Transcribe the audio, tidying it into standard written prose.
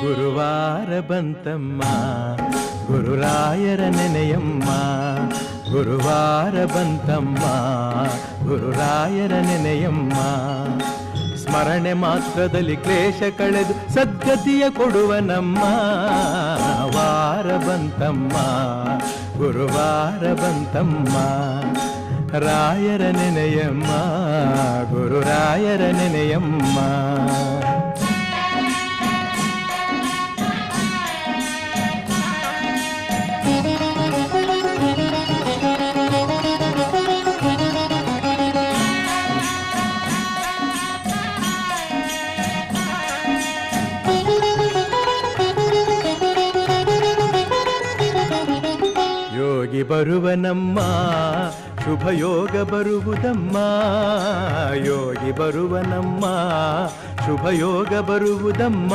ಗುರುವಾರ ಬಂತಮ್ಮ ಗುರುರಾಯರ ನೆನೆಯಮ್ಮ, ಗುರುವಾರ ಬಂತಮ್ಮ ಗುರುರಾಯರ ನೆನೆಯಮ್ಮ. ಸ್ಮರಣೆ ಮಾತ್ರದಲ್ಲಿ ಕ್ಲೇಶ ಕಳೆದು ಸದ್ಗತಿಯ ಕೊಡುವ ನಮ್ಮ ವಾರ ಬಂತಮ್ಮ ಗುರುವಾರ ಬಂತಮ್ಮ. ರಾಯರ ನೆನೆಯಮ್ಮ ಗುರುರಾಯರ ನೆನೆಯಮ್ಮ. ಯೋಗಿ ಬರುವನಮ್ಮ ಶುಭಯೋಗ ಬರುವುದಮ್ಮ, ಯೋಗಿ ಬರುವನಮ್ಮ ಶುಭಯೋಗ ಬರುವುದಮ್ಮ.